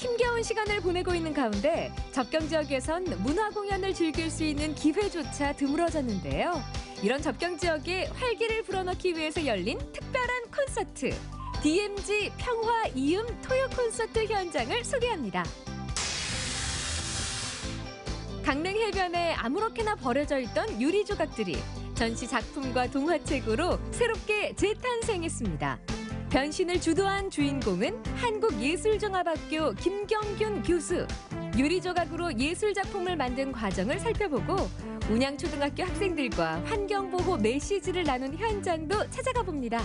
힘겨운 시간을 보내고 있는 가운데 접경 지역에선 문화 공연을 즐길 수 있는 기회조차 드물어졌는데요. 이런 접경 지역에 활기를 불어넣기 위해서 열린 특별한 콘서트. DMZ 평화 이음 토요 콘서트 현장을 소개합니다. 강릉 해변에 아무렇게나 버려져 있던 유리 조각들이 전시 작품과 동화책으로 새롭게 재탄생했습니다. 변신을 주도한 주인공은 한국예술종합학교 김경균 교수. 유리 조각으로 예술 작품을 만든 과정을 살펴보고 운양초등학교 학생들과 환경보호 메시지를 나눈 현장도 찾아가 봅니다.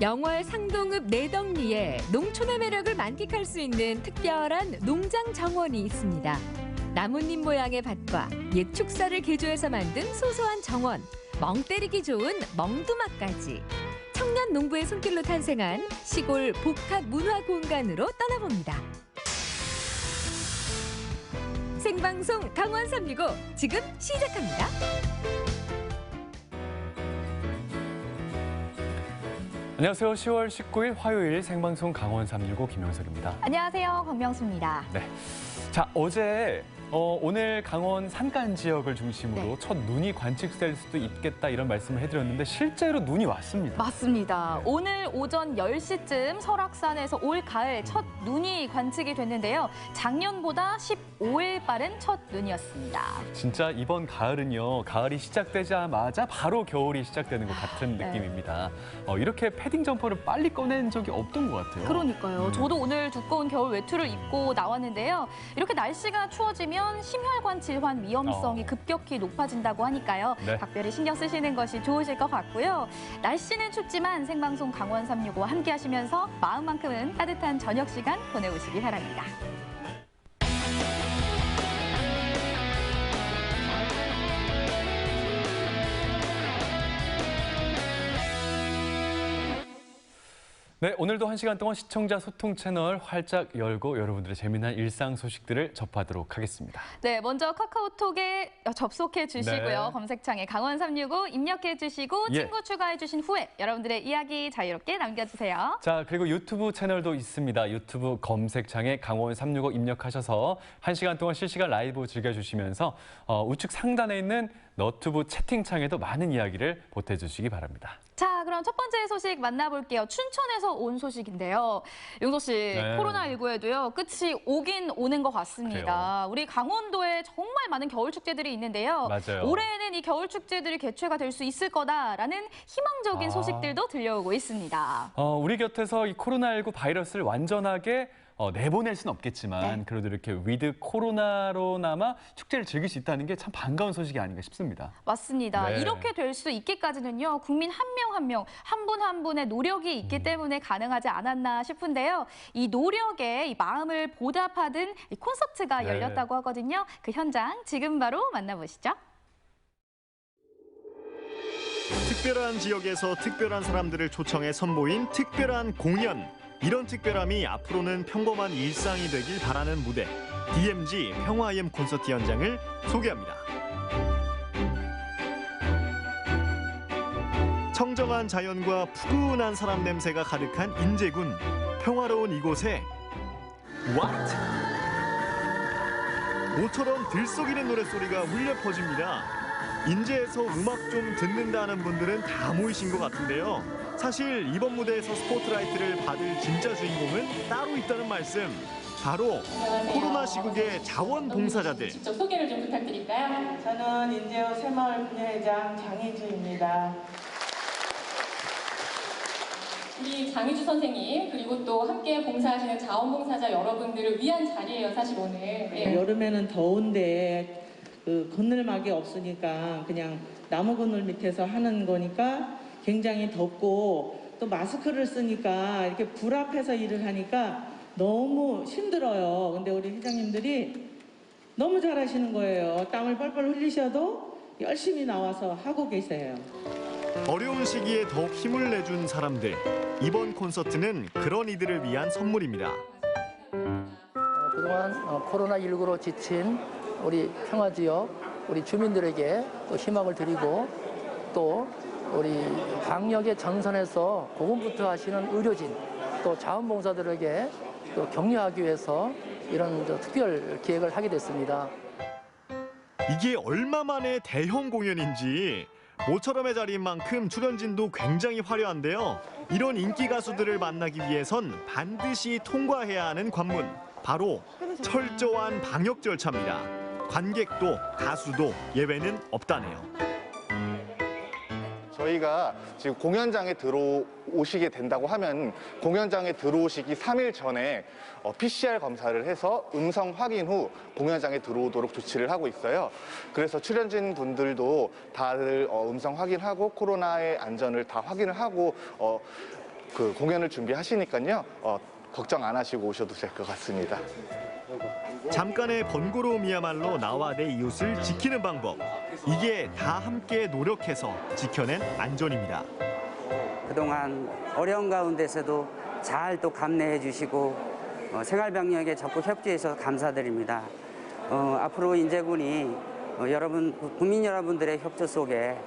영월 상동읍 내덕리에 농촌의 매력을 만끽할 수 있는 특별한 농장 정원이 있습니다. 나뭇잎 모양의 밭과 옛 축사를 개조해서 만든 소소한 정원, 멍 때리기 좋은 멍두막까지 청년 농부의 손길로 탄생한 시골 복합 문화 공간으로 떠나봅니다. 생방송 강원 365 지금 시작합니다. 안녕하세요. 10월 19일 화요일 생방송 강원 365 김영석입니다. 안녕하세요. 권명수입니다. 네. 자, 오늘 강원 산간 지역을 중심으로 첫 눈이 관측될 수도 있겠다 이런 말씀을 해드렸는데 실제로 눈이 왔습니다. 맞습니다. 네. 오늘 오전 10시쯤 설악산에서 올 가을 첫 눈이 관측이 됐는데요. 작년보다 15일 빠른 첫 눈이었습니다. 진짜 이번 가을은요. 가을이 시작되자마자 바로 겨울이 시작되는 것 같은 네. 느낌입니다. 이렇게 패딩 점퍼를 빨리 꺼낸 적이 없던 것 같아요. 그러니까요. 저도 오늘 두꺼운 겨울 외투를 입고 나왔는데요. 이렇게 날씨가 추워지면 심혈관 질환 위험성이 급격히 높아진다고 하니까요. 네. 각별히 신경 쓰시는 것이 좋으실 것 같고요. 날씨는 춥지만 생방송 강원 365 함께 하시면서 마음만큼은 따뜻한 저녁 시간 보내보시기 바랍니다. 네, 오늘도 1시간 동안 시청자 소통 채널 활짝 열고 여러분들의 재미난 일상 소식들을 접하도록 하겠습니다. 네, 먼저 카카오톡에 접속해 주시고요. 네. 검색창에 강원 365 입력해 주시고 예. 친구 추가해 주신 후에 여러분들의 이야기 자유롭게 남겨주세요. 자, 그리고 유튜브 채널도 있습니다. 유튜브 검색창에 강원 365 입력하셔서 1시간 동안 실시간 라이브 즐겨주시면서 우측 상단에 있는 너튜브 채팅창에도 많은 이야기를 보태주시기 바랍니다. 자, 그럼 첫 번째 소식 만나볼게요. 춘천에서 온 소식인데요. 용석 씨, 네. 코로나19에도요, 끝이 오긴 오는 것 같습니다. 그래요. 우리 강원도에 정말 많은 겨울 축제들이 있는데요. 맞아요. 올해는 이 겨울 축제들이 개최가 될 수 있을 거다라는 희망적인 소식들도 들려오고 있습니다. 우리 곁에서 이 코로나19 바이러스를 완전하게 내보낼 수는 없겠지만 그래도 이렇게 위드 코로나로나마 축제를 즐길 수 있다는 게 참 반가운 소식이 아닌가 싶습니다. 맞습니다. 네. 이렇게 될 수 있기까지는요. 국민 한 명 한 명, 한 분 한 분의 노력이 있기 때문에 가능하지 않았나 싶은데요. 이 노력에 이 마음을 보답하던 이 콘서트가 네. 열렸다고 하거든요. 그 현장 지금 바로 만나보시죠. 특별한 지역에서 특별한 사람들을 초청해 선보인 특별한 공연. 이런 특별함이 앞으로는 평범한 일상이 되길 바라는 무대. DMZ 평화이음 콘서트 현장을 소개합니다. 청정한 자연과 푸근한 사람 냄새가 가득한 인제군. 평화로운 이곳에 What? 모처럼 들썩이는 노랫소리가 울려 퍼집니다. 인제에서 음악 좀 듣는다는 분들은 다 모이신 것 같은데요. 사실 이번 무대에서 스포트라이트를 받을 진짜 주인공은 따로 있다는 말씀. 바로 코로나 시국의 자원봉사자들. 직접 소개를 좀 부탁드릴까요? 저는 인제어 새마을 분회장 장희주입니다. 우리 장희주 선생님 그리고 또 함께 봉사하시는 자원봉사자 여러분들을 위한 자리예요, 사실 오늘. 네. 여름에는 더운데 그 그늘막이 없으니까 그냥 나무 그늘 밑에서 하는 거니까 굉장히 덥고 또 마스크를 쓰니까 이렇게 불 앞에서 일을 하니까 너무 힘들어요. 근데 우리 회장님들이 너무 잘하시는 거예요. 땀을 뻘뻘 흘리셔도 열심히 나와서 하고 계세요. 어려운 시기에 더욱 힘을 내준 사람들. 이번 콘서트는 그런 이들을 위한 선물입니다. 그동안 코로나19로 지친 우리 평화지역, 우리 주민들에게 또 희망을 드리고 또 우리 방역의 전선에서 고군분투하시는 의료진, 또 자원봉사들에게 또 격려하기 위해서 이런 특별 기획을 하게 됐습니다. 이게 얼마만의 대형 공연인지 모처럼의 자리인 만큼 출연진도 굉장히 화려한데요. 이런 인기 가수들을 만나기 위해선 반드시 통과해야 하는 관문, 바로 철저한 방역 절차입니다. 관객도 가수도 예외는 없다네요. 저희가 지금 공연장에 들어오시게 된다고 하면 공연장에 들어오시기 3일 전에 PCR 검사를 해서 음성 확인 후 공연장에 들어오도록 조치를 하고 있어요. 그래서 출연진 분들도 다들 음성 확인하고 코로나의 안전을 다 확인을 하고 그 공연을 준비하시니까요. 걱정 안 하시고 오셔도 될 것 같습니다. 잠깐의 번거로움이야말로 나와 내 이웃을 지키는 방법. 이게 다 함께 노력해서 지켜낸 안전입니다. 그동안 어려운 가운데서도 잘 또 감내해 주시고 생활병력에 적극 협조해 주셔서 감사드립니다. 앞으로 인제군이 국민 여러분들의 협조 속에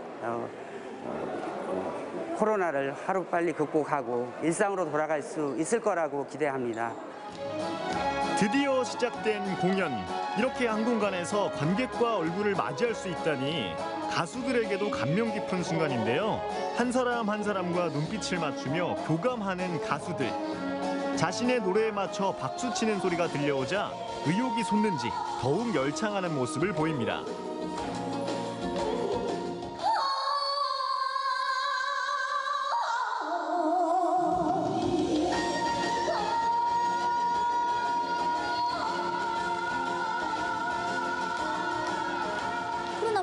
코로나를 하루빨리 극복하고 일상으로 돌아갈 수 있을 거라고 기대합니다. 드디어 시작된 공연. 이렇게 한 공간에서 관객과 얼굴을 맞이할 수 있다니 가수들에게도 감명 깊은 순간인데요. 한 사람 한 사람과 눈빛을 맞추며 교감하는 가수들. 자신의 노래에 맞춰 박수치는 소리가 들려오자 의욕이 솟는지 더욱 열창하는 모습을 보입니다.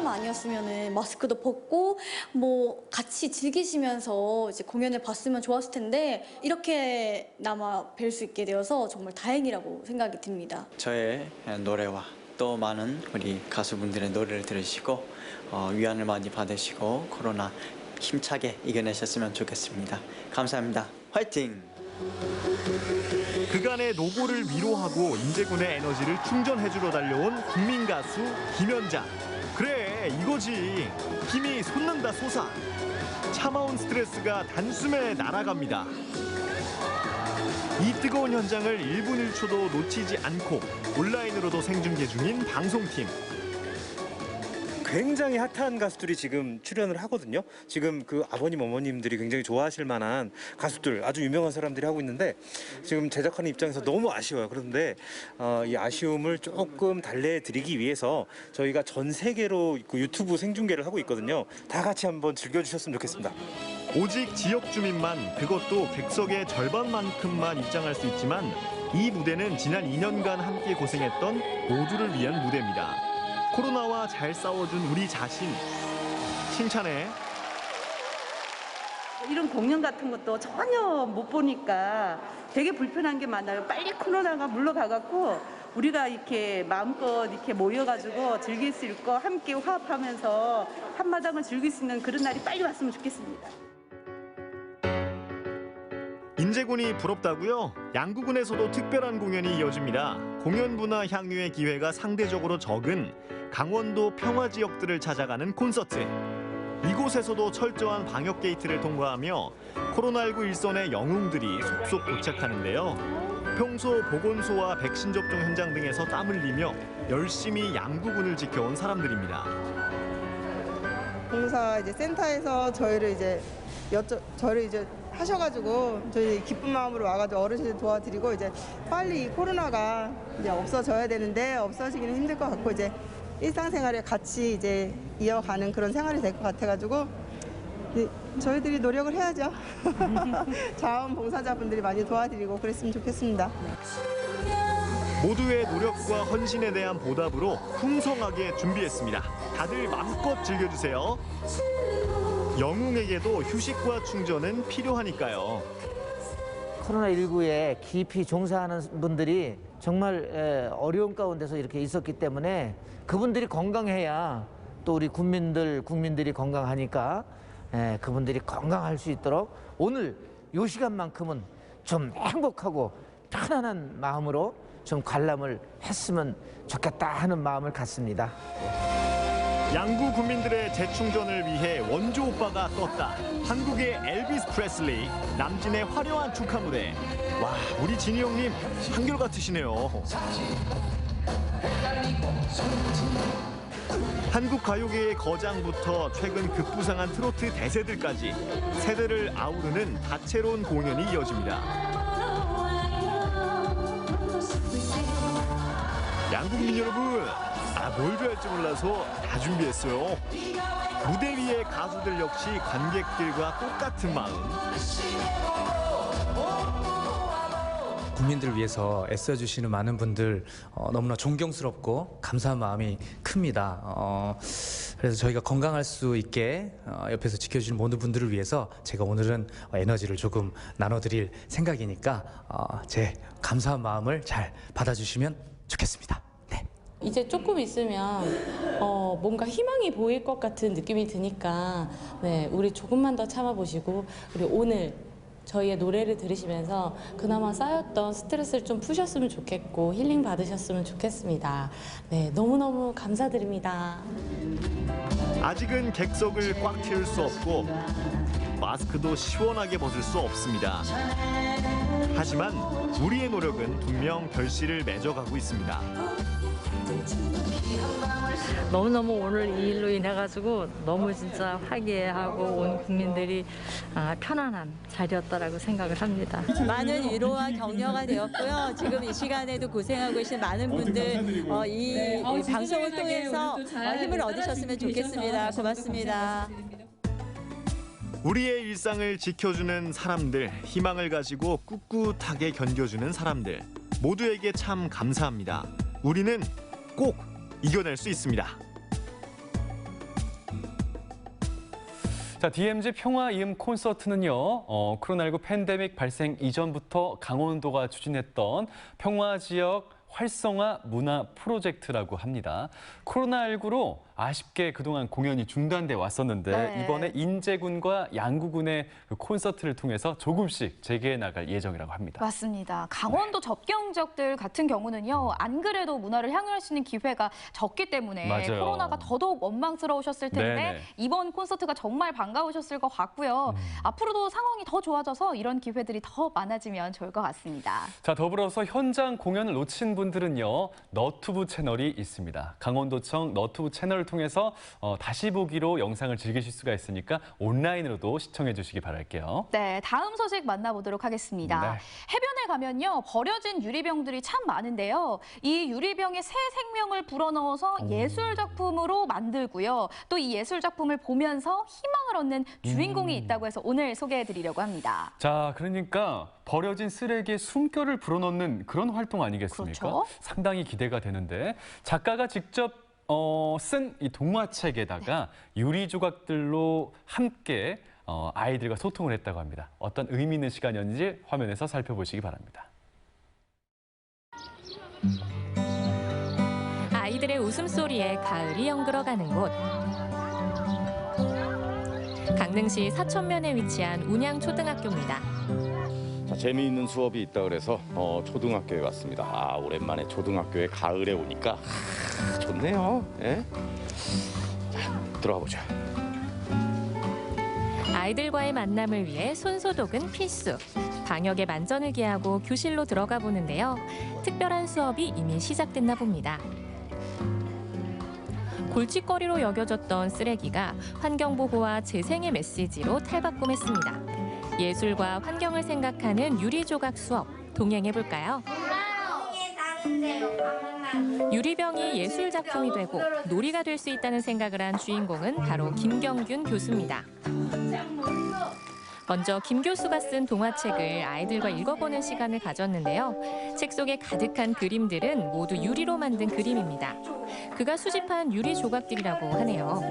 아니었으면은 마스크도 벗고 뭐 같이 즐기시면서 이제 공연을 봤으면 좋았을 텐데 이렇게나마 뵐 수 있게 되어서 정말 다행이라고 생각이 듭니다. 저의 노래와 또 많은 우리 가수분들의 노래를 들으시고 위안을 많이 받으시고 코로나 힘차게 이겨내셨으면 좋겠습니다. 감사합니다. 화이팅! 그간의 노고를 위로하고 인제군의 에너지를 충전해주러 달려온 국민 가수 김연자. 그래, 이거지. 힘이 솟는다 솟아. 참아온 스트레스가 단숨에 날아갑니다. 이 뜨거운 현장을 1분 1초도 놓치지 않고 온라인으로도 생중계 중인 방송팀. 굉장히 핫한 가수들이 지금 출연을 하거든요. 지금 그 아버님, 어머님들이 굉장히 좋아하실 만한 가수들, 아주 유명한 사람들이 하고 있는데 지금 제작하는 입장에서 너무 아쉬워요. 그런데 이 아쉬움을 조금 달래드리기 위해서 저희가 전 세계로 그 유튜브 생중계를 하고 있거든요. 다 같이 한번 즐겨주셨으면 좋겠습니다. 오직 지역 주민만, 그것도 객석의 절반만큼만 입장할 수 있지만 이 무대는 지난 2년간 함께 고생했던 모두를 위한 무대입니다. 코로나와 잘 싸워준 우리 자신 칭찬해. 이런 공연 같은 것도 전혀 못 보니까 되게 불편한 게 많아요. 빨리 코로나가 물러가갖고 우리가 이렇게 마음껏 이렇게 모여가지고 즐길 수 있고 함께 화합하면서 한마당을 즐길 수 있는 그런 날이 빨리 왔으면 좋겠습니다. 인제군이 부럽다고요? 양구군에서도 특별한 공연이 이어집니다. 공연 문화 향유의 기회가 상대적으로 적은 강원도 평화 지역들을 찾아가는 콘서트. 이곳에서도 철저한 방역 게이트를 통과하며 코로나19 일선의 영웅들이 속속 도착하는데요. 평소 보건소와 백신 접종 현장 등에서 땀 흘리며 열심히 양구군을 지켜온 사람들입니다. 봉사 이제 센터에서 저희를 이제 하셔가지고 저희 기쁜 마음으로 와가지고 어르신들 도와드리고 이제 빨리 이 코로나가 이제 없어져야 되는데 없어지기는 힘들 것 같고 이제 일상생활에 같이 이제 이어가는 그런 생활이 될 것 같아가지고 저희들이 노력을 해야죠. 자원봉사자분들이 많이 도와드리고 그랬으면 좋겠습니다. 모두의 노력과 헌신에 대한 보답으로 풍성하게 준비했습니다. 다들 마음껏 즐겨주세요. 영웅에게도 휴식과 충전은 필요하니까요. 코로나19에 깊이 종사하는 분들이 정말 어려운 가운데서 이렇게 있었기 때문에 그분들이 건강해야 또 우리 국민들이 건강하니까 그분들이 건강할 수 있도록 오늘 이 시간만큼은 좀 행복하고 편안한 마음으로 좀 관람을 했으면 좋겠다 하는 마음을 갖습니다. 양구 국민들의 재충전을 위해 원조 오빠가 떴다. 한국의 엘비스 프레슬리, 남진의 화려한 축하 무대. 와, 우리 진희 형님 한결같으시네요. 한국 가요계의 거장부터 최근 급부상한 트로트 대세들까지 세대를 아우르는 다채로운 공연이 이어집니다. 양국민 여러분, 뭘 좋아할지 몰라서 다 준비했어요. 무대 위의 가수들 역시 관객들과 똑같은 마음. 국민들을 위해서 애써주시는 많은 분들 너무나 존경스럽고 감사한 마음이 큽니다. 그래서 저희가 건강할 수 있게 옆에서 지켜주시는 모든 분들을 위해서 제가 오늘은 에너지를 조금 나눠드릴 생각이니까 제 감사한 마음을 잘 받아주시면 좋겠습니다. 네. 이제 조금 있으면 뭔가 희망이 보일 것 같은 느낌이 드니까 네, 우리 조금만 더 참아보시고 그리고 오늘 저희의 노래를 들으시면서 그나마 쌓였던 스트레스를 좀 푸셨으면 좋겠고 힐링 받으셨으면 좋겠습니다. 네, 너무너무 감사드립니다. 아직은 객석을 꽉 채울 수 없고 마스크도 시원하게 벗을 수 없습니다. 하지만 우리의 노력은 분명 결실을 맺어가고 있습니다. 너무너무 오늘 이 일로 인해가지고 너무 진짜 화기애애하고 온 국민들이 편안한 자리였다라고 생각을 합니다. 많은 위로와 격려가 되었고요. 지금 이 시간에도 고생하고 계신 많은 분들 이 방송을 통해서 힘을 얻으셨으면 좋겠습니다. 고맙습니다. 우리의 일상을 지켜주는 사람들, 희망을 가지고 꿋꿋하게 견뎌주는 사람들 모두에게 참 감사합니다. 우리는 꼭 이겨낼 수 있습니다. 자, DMZ 평화이음 콘서트는요, 코로나19 팬데믹 발생 이전부터 강원도가 추진했던 평화지역 활성화 문화 프로젝트라고 합니다. 코로나19로 아쉽게 그동안 공연이 중단돼 왔었는데 네. 이번에 인제군과 양구군의 그 콘서트를 통해서 조금씩 재개해 나갈 예정이라고 합니다. 맞습니다. 강원도 접경 지역들 같은 경우는요. 안 그래도 문화를 향유할 수 있는 기회가 적기 때문에 맞아요. 코로나가 더더욱 원망스러우셨을 텐데 네네. 이번 콘서트가 정말 반가우셨을 것 같고요. 앞으로도 상황이 더 좋아져서 이런 기회들이 더 많아지면 좋을 것 같습니다. 자, 더불어서 현장 공연을 놓친 분들은요. 너튜브 채널이 있습니다. 강원도청 너튜브 채널을 통해서 다시 보기로 영상을 즐기실 수가 있으니까 온라인으로도 시청해 주시기 바랄게요. 네, 다음 소식 만나보도록 하겠습니다. 네. 해변에 가면요, 버려진 유리병들이 참 많은데요. 이 유리병에 새 생명을 불어넣어서 예술 작품으로 만들고요. 또 이 예술 작품을 보면서 희망을 얻는 주인공이 있다고 해서 오늘 소개해 드리려고 합니다. 자, 그러니까 버려진 쓰레기에 숨결을 불어넣는 그런 활동 아니겠습니까? 그렇죠. 상당히 기대가 되는데 작가가 직접 쓴 이 동화책에다가 유리 조각들로 함께 아이들과 소통을 했다고 합니다. 어떤 의미 있는 시간이었는지 화면에서 살펴보시기 바랍니다. 아이들의 웃음소리에 가을이 연그러가는 곳. 강릉시 사천면에 위치한 운양초등학교입니다. 자, 재미있는 수업이 있다 그래서 초등학교에 왔습니다. 오랜만에 초등학교에 가을에 오니까 좋네요. 예? 자, 들어가 보자. 아이들과의 만남을 위해 손소독은 필수. 방역에 만전을 기하고 교실로 들어가 보는데요. 특별한 수업이 이미 시작됐나 봅니다. 골칫거리로 여겨졌던 쓰레기가 환경보호와 재생의 메시지로 탈바꿈했습니다. 예술과 환경을 생각하는 유리조각 수업, 동행해볼까요? 유리병이 예술 작품이 되고 놀이가 될 수 있다는 생각을 한 주인공은 바로 김경균 교수입니다. 먼저 김 교수가 쓴 동화책을 아이들과 읽어보는 시간을 가졌는데요. 책 속에 가득한 그림들은 모두 유리로 만든 그림입니다. 그가 수집한 유리 조각들이라고 하네요.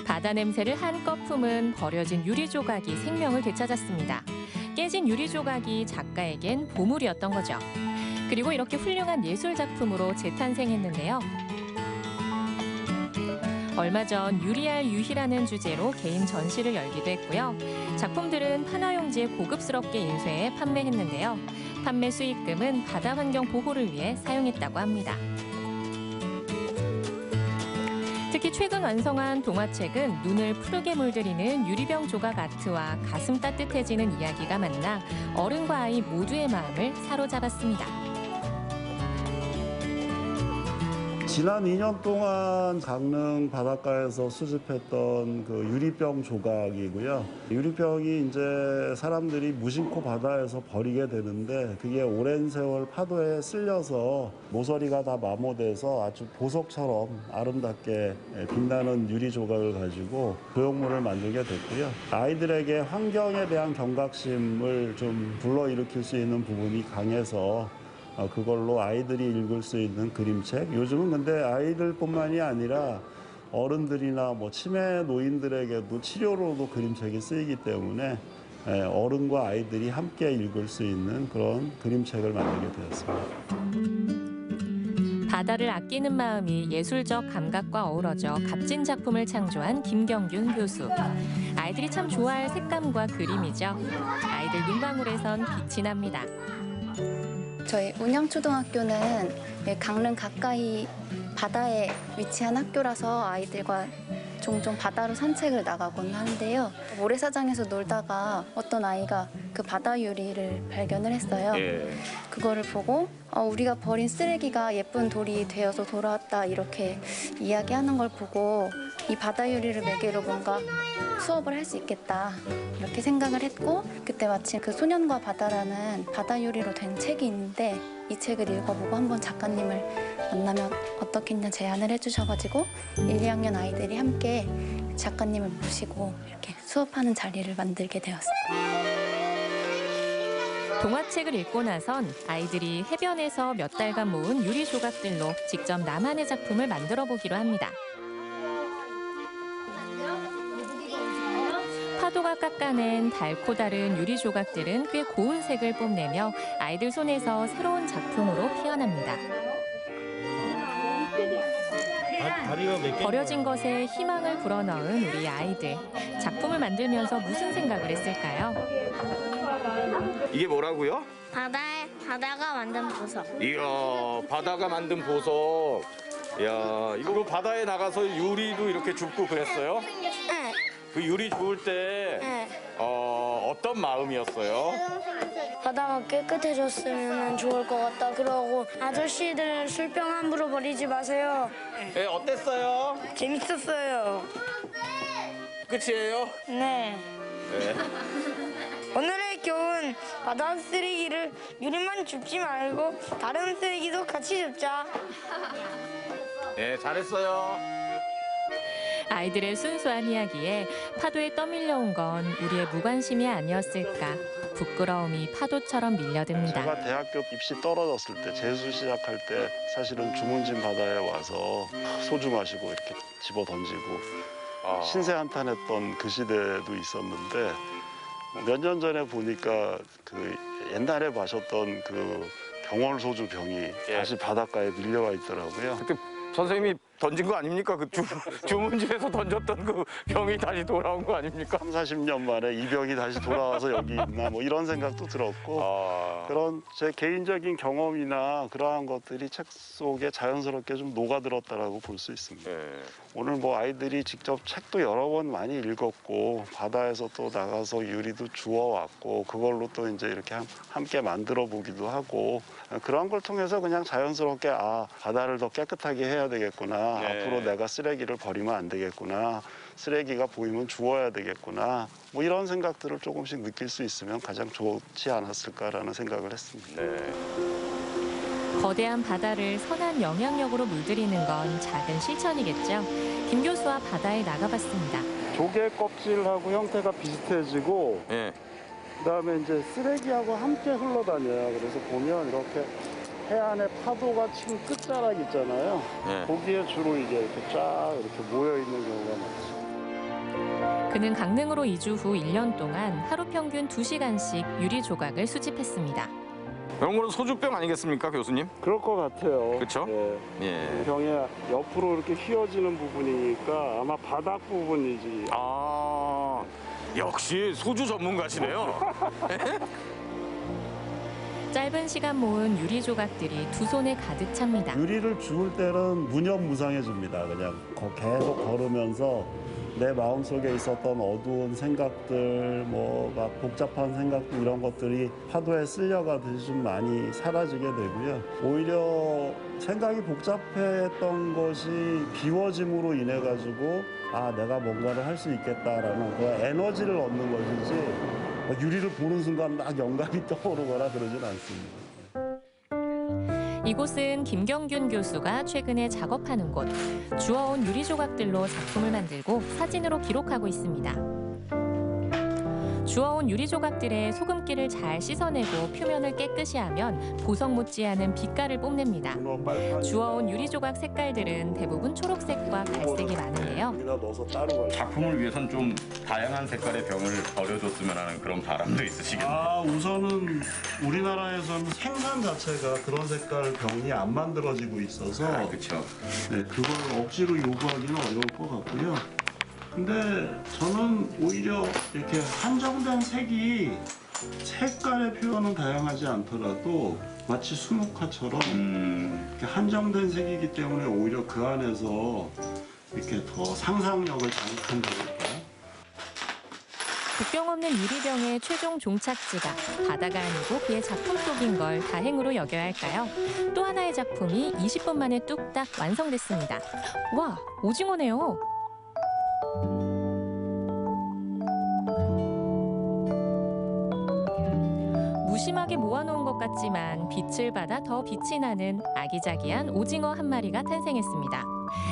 바다 냄새를 한껏 품은 버려진 유리 조각이 생명을 되찾았습니다. 깨진 유리 조각이 작가에겐 보물이었던 거죠. 그리고 이렇게 훌륭한 예술 작품으로 재탄생했는데요. 얼마 전 유리알 유희라는 주제로 개인 전시를 열기도 했고요. 작품들은 판화용지에 고급스럽게 인쇄해 판매했는데요. 판매 수익금은 바다 환경 보호를 위해 사용했다고 합니다. 특히 최근 완성한 동화책은 눈을 푸르게 물들이는 유리병 조각 아트와 가슴 따뜻해지는 이야기가 만나 어른과 아이 모두의 마음을 사로잡았습니다. 지난 2년 동안 강릉 바닷가에서 수집했던 그 유리병 조각이고요. 유리병이 이제 사람들이 무심코 바다에서 버리게 되는데 그게 오랜 세월 파도에 쓸려서 모서리가 다 마모돼서 아주 보석처럼 아름답게 빛나는 유리 조각을 가지고 조형물을 만들게 됐고요. 아이들에게 환경에 대한 경각심을 좀 불러일으킬 수 있는 부분이 강해서 그걸로 아이들이 읽을 수 있는 그림책. 요즘은 근데 아이들뿐만이 아니라 어른들이나 뭐 치매 노인들에게도 치료로도 그림책이 쓰이기 때문에 어른과 아이들이 함께 읽을 수 있는 그런 그림책을 만들게 되었습니다. 바다를 아끼는 마음이 예술적 감각과 어우러져 값진 작품을 창조한 김경균 교수. 아이들이 참 좋아할 색감과 그림이죠. 아이들 눈망울에선 빛이 납니다. 저희 운영초등학교는 강릉 가까이 바다에 위치한 학교라서 아이들과 종종 바다로 산책을 나가곤 하는데요. 모래사장에서 놀다가 어떤 아이가 그 바다 유리를 발견을 했어요. 그거를 보고 우리가 버린 쓰레기가 예쁜 돌이 되어서 돌아왔다 이렇게 이야기하는 걸 보고 이 바다 유리를 매개로 뭔가 수업을 할 수 있겠다 이렇게 생각을 했고 그때 마침 그 소년과 바다라는 바다 유리로 된 책이 있는데 이 책을 읽어보고 한번 작가님을 만나면 어떻겠냐 제안을 해주셔가지고 1, 2학년 아이들이 함께 작가님을 모시고 이렇게 수업하는 자리를 만들게 되었어요. 동화책을 읽고 나선 아이들이 해변에서 몇 달간 모은 유리 조각들로 직접 나만의 작품을 만들어 보기로 합니다. 파도가 깎아낸 달고 다른 유리 조각들은 꽤 고운 색을 뽐내며 아이들 손에서 새로운 작품으로 피어납니다. 버려진 것에 희망을 불어넣은 우리 아이들. 작품을 만들면서 무슨 생각을 했을까요? 이게 뭐라고요? 바다가 만든 보석. 이야, 바다가 만든 보석. 이야, 이거 바다에 나가서 유리도 이렇게 줍고 그랬어요? 네. 그 유리 주울 때 어떤 마음이었어요? 바다가 깨끗해졌으면 좋을 것 같다. 그러고 아저씨들 술병 함부로 버리지 마세요. 네, 어땠어요? 재밌었어요. 끝이에요? 네. 네. 오늘의 교훈, 바다 쓰레기를 유리만 줍지 말고 다른 쓰레기도 같이 줍자. 네, 잘했어요. 아이들의 순수한 이야기에 파도에 떠밀려온 건 우리의 무관심이 아니었을까. 부끄러움이 파도처럼 밀려듭니다. 제가 대학교 입시 떨어졌을 때 재수 시작할 때 사실은 주문진 바다에 와서 소주 마시고 이렇게 집어 던지고 신세 한탄했던 그 시대도 있었는데 몇 년 전에 보니까 그 옛날에 마셨던 그 병월 소주 병이 다시 바닷가에 밀려와 있더라고요. 그때 선생님이 던진 거 아닙니까? 그 주문진에서 던졌던 그 병이 다시 돌아온 거 아닙니까? 3, 40년 만에 이 병이 다시 돌아와서 여기 있나 뭐 이런 생각도 들었고 그런 제 개인적인 경험이나 그러한 것들이 책 속에 자연스럽게 좀 녹아들었다라고 볼 수 있습니다. 오늘 뭐 아이들이 직접 책도 여러 번 많이 읽었고 바다에서 또 나가서 유리도 주워왔고 그걸로 또 이제 이렇게 함께 만들어 보기도 하고 그런 걸 통해서 그냥 자연스럽게 바다를 더 깨끗하게 해야 되겠구나. 앞으로 내가 쓰레기를 버리면 안 되겠구나. 쓰레기가 보이면 주워야 되겠구나. 뭐 이런 생각들을 조금씩 느낄 수 있으면 가장 좋지 않았을까라는 생각을 했습니다. 거대한 바다를 선한 영향력으로 물들이는 건 작은 실천이겠죠. 김 교수와 바다에 나가봤습니다. 조개 껍질하고 형태가 비슷해지고 그다음에 이제 쓰레기하고 함께 흘러다녀요. 그래서 보면 이렇게 해안에 파도가 친 끝자락 있잖아요. 거기에 주로 이제 이렇게 쫙 이렇게 모여 있는 경우가 많죠. 그는 강릉으로 이주 후 1년 동안 하루 평균 2시간씩 유리 조각을 수집했습니다. 이런 거는 소주병 아니겠습니까, 교수님? 그럴 것 같아요. 그렇죠? 예. 병에 옆으로 이렇게 휘어지는 부분이니까 아마 바닥 부분이지. 역시 소주 전문가시네요. 짧은 시간 모은 유리 조각들이 두 손에 가득 찹니다. 유리를 주울 때는 무념무상해집니다. 그냥 계속 걸으면서 내 마음속에 있었던 어두운 생각들, 뭐 막 복잡한 생각들 이런 것들이 파도에 쓸려가듯이 좀 많이 사라지게 되고요. 오히려 생각이 복잡했던 것이 비워짐으로 인해 가지고 아 내가 뭔가를 할 수 있겠다라는 그 에너지를 얻는 것이지 유리를 보는 순간 막 영감이 떠오르거나 그러진 않습니다. 이곳은 김경균 교수가 최근에 작업하는 곳. 주워온 유리 조각들로 작품을 만들고 사진으로 기록하고 있습니다. 주워온 유리 조각들의 소금기를 잘 씻어내고 표면을 깨끗이 하면 보석 못지않은 빛깔을 뽐냅니다. 주워온 유리 조각 색깔들은 대부분 초록색과 갈색이 많은데요. 작품을 위해선 좀 다양한 색깔의 병을 버려줬으면 하는 그런 바람도 있으시겠네요. 아, 우선은 우리나라에서는 생산 자체가 그런 색깔 병이 안 만들어지고 있어서 그렇죠. 네, 그걸 억지로 요구하기는 어려울 것 같고요. 근데 저는 오히려 이렇게 한정된 색이 색깔의 표현은 다양하지 않더라도 마치 수묵화처럼 이렇게 한정된 색이기 때문에 오히려 그 안에서 이렇게 더 상상력을 자극한다니까. 국경 없는 유리병의 최종 종착지가 바다가 아니고 그의 작품 속인 걸 다행으로 여겨야 할까요? 또 하나의 작품이 20분 만에 뚝딱 완성됐습니다. 와, 오징어네요. 무심하게 모아놓은 것 같지만 빛을 받아 더 빛이 나는 아기자기한 오징어 한 마리가 탄생했습니다.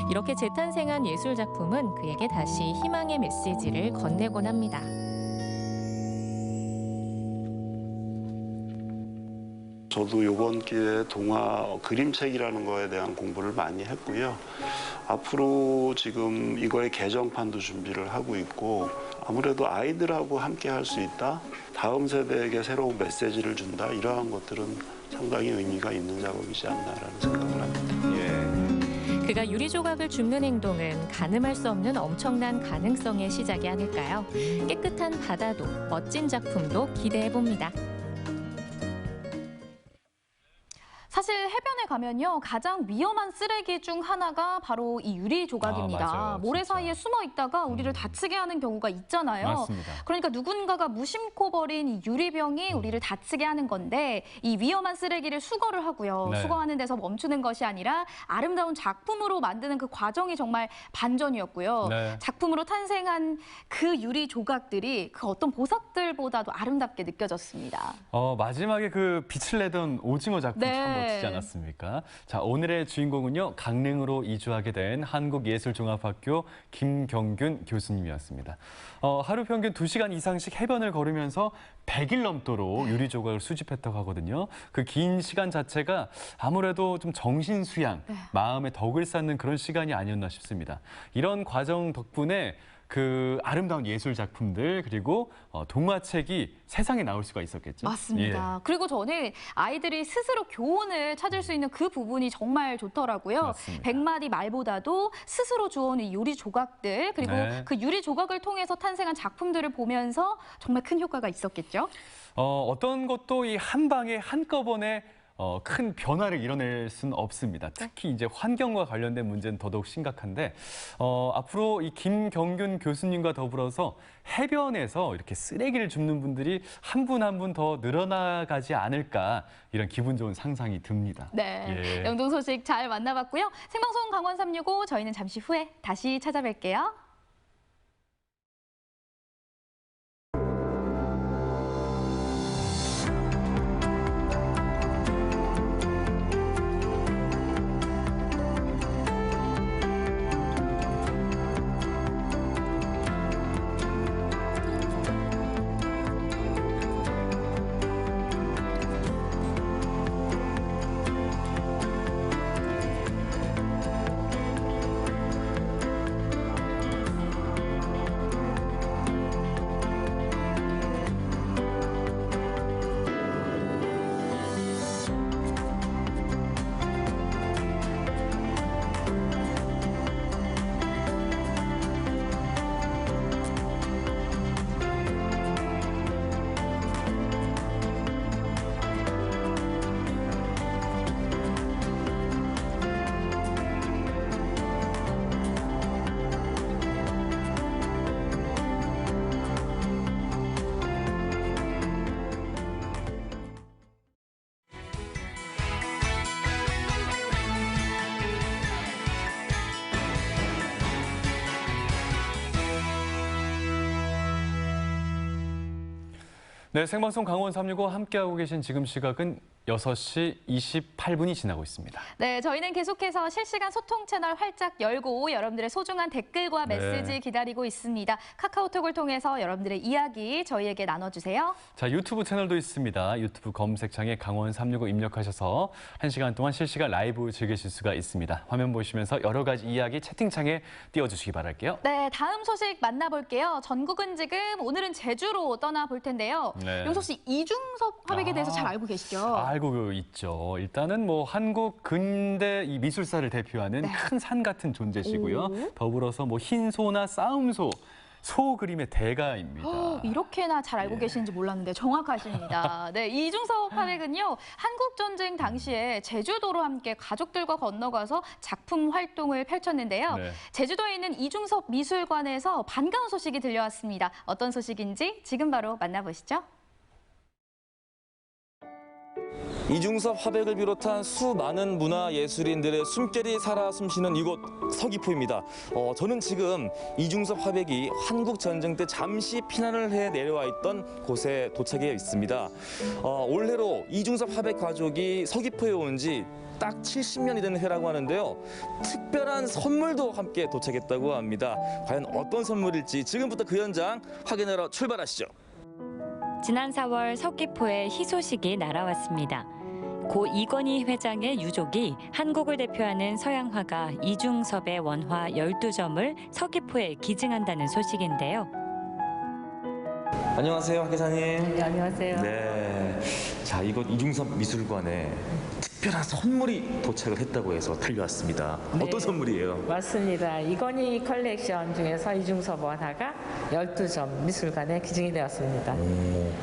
이렇게 재탄생한 예술 작품은 그에게 다시 희망의 메시지를 건네곤 합니다. 저도 이번 기회에 동화 그림책이라는 거에 대한 공부를 많이 했고요. 앞으로 지금 이거의 개정판도 준비를 하고 있고 아무래도 아이들하고 함께 할 수 있다. 다음 세대에게 새로운 메시지를 준다. 이러한 것들은 상당히 의미가 있는 작업이지 않나라는 생각을 합니다. 그가 유리 조각을 줍는 행동은 가늠할 수 없는 엄청난 가능성의 시작이 아닐까요? 깨끗한 바다도 멋진 작품도 기대해 봅니다. 사실 해변에 가면요 가장 위험한 쓰레기 중 하나가 바로 이 유리 조각입니다. 맞아요, 모래 진짜. 사이에 숨어 있다가 우리를 다치게 하는 경우가 있잖아요. 맞습니다. 그러니까 누군가가 무심코 버린 이 유리병이 우리를 다치게 하는 건데 이 위험한 쓰레기를 수거를 하고요. 네. 수거하는 데서 멈추는 것이 아니라 아름다운 작품으로 만드는 그 과정이 정말 반전이었고요. 네. 작품으로 탄생한 그 유리 조각들이 그 어떤 보석들보다도 아름답게 느껴졌습니다. 마지막에 그 빛을 내던 오징어 작품 네. 참 멋지지 않았습니까? 자, 오늘의 주인공은요. 강릉으로 이주하게 된 한국예술종합학교 김경균 교수님이었습니다. 하루 평균 2시간 이상씩 해변을 걸으면서 100일 넘도록 유리 조각을 수집했다고 하거든요. 그 긴 시간 자체가 아무래도 좀 정신 수양, 마음에 덕을 쌓는 그런 시간이 아니었나 싶습니다. 이런 과정 덕분에 그 아름다운 예술 작품들 그리고 동화책이 세상에 나올 수가 있었겠죠. 맞습니다. 예. 그리고 저는 아이들이 스스로 교훈을 찾을 수 있는 그 부분이 정말 좋더라고요. 맞습니다. 100마디 말보다도 스스로 주워온 이 유리 조각들 그리고 네. 그 유리 조각을 통해서 탄생한 작품들을 보면서 정말 큰 효과가 있었겠죠. 어떤 것도 이 한 방에 한꺼번에 큰 변화를 이뤄낼 수는 없습니다. 특히 이제 환경과 관련된 문제는 더더욱 심각한데 앞으로 이 김경균 교수님과 더불어서 해변에서 이렇게 쓰레기를 줍는 분들이 한 분 한 분 더 늘어나가지 않을까 이런 기분 좋은 상상이 듭니다. 네, 예. 영동 소식 잘 만나봤고요. 생방송 강원 365 저희는 잠시 후에 다시 찾아뵐게요. 네, 생방송 강원 365 함께하고 계신 지금 시각은 6시 28분이 지나고 있습니다. 네, 저희는 계속해서 실시간 소통 채널 활짝 열고 여러분들의 소중한 댓글과 메시지 기다리고 있습니다. 카카오톡을 통해서 여러분들의 이야기 저희에게 나눠주세요. 자, 유튜브 채널도 있습니다. 유튜브 검색창에 강원 365 입력하셔서 1시간 동안 실시간 라이브 즐기실 수가 있습니다. 화면 보시면서 여러 가지 이야기 채팅창에 띄워주시기 바랄게요. 네, 다음 소식 만나볼게요. 전국은 지금 오늘은 제주로 떠나볼 텐데요. 네. 용석 씨, 이중섭 화백에 대해서 잘 알고 계시죠? 알고 있죠. 일단은 뭐 한국 근대 이 미술사를 대표하는 큰 산 같은 존재시고요. 더불어서 뭐 흰소나 싸움소, 소 그림의 대가입니다. 이렇게나 잘 알고 계시는지 몰랐는데 정확하십니다. 네, 이중섭 화백은요, 한국전쟁 당시에 제주도로 함께 가족들과 건너가서 작품 활동을 펼쳤는데요. 네. 제주도에 있는 이중섭 미술관에서 반가운 소식이 들려왔습니다. 어떤 소식인지 지금 바로 만나보시죠. 이중섭 화백을 비롯한 수많은 문화예술인들의 숨결이 살아 숨쉬는 이곳 서귀포입니다. 저는 지금 이중섭 화백이 한국전쟁 때 잠시 피난을 해 내려와 있던 곳에 도착해 있습니다. 올해로 이중섭 화백 가족이 서귀포에 온 지 딱 70년이 된 해라고 하는데요. 특별한 선물도 함께 도착했다고 합니다. 과연 어떤 선물일지 지금부터 그 현장 확인하러 출발하시죠. 지난 4월 서귀포에 희소식이 날아왔습니다. 고 이건희 회장의 유족이 한국을 대표하는 서양화가 이중섭의 원화 12점을 서귀포에 기증한다는 소식인데요. 안녕하세요, 박 기사님. 네, 안녕하세요. 네. 자, 이곳 이중섭 미술관에 특별한 선물이 도착을 했다고 해서 달려왔습니다. 네. 어떤 선물이에요? 맞습니다. 이건희 컬렉션 중에서 이중섭 원화가 12점 미술관에 기증이 되었습니다.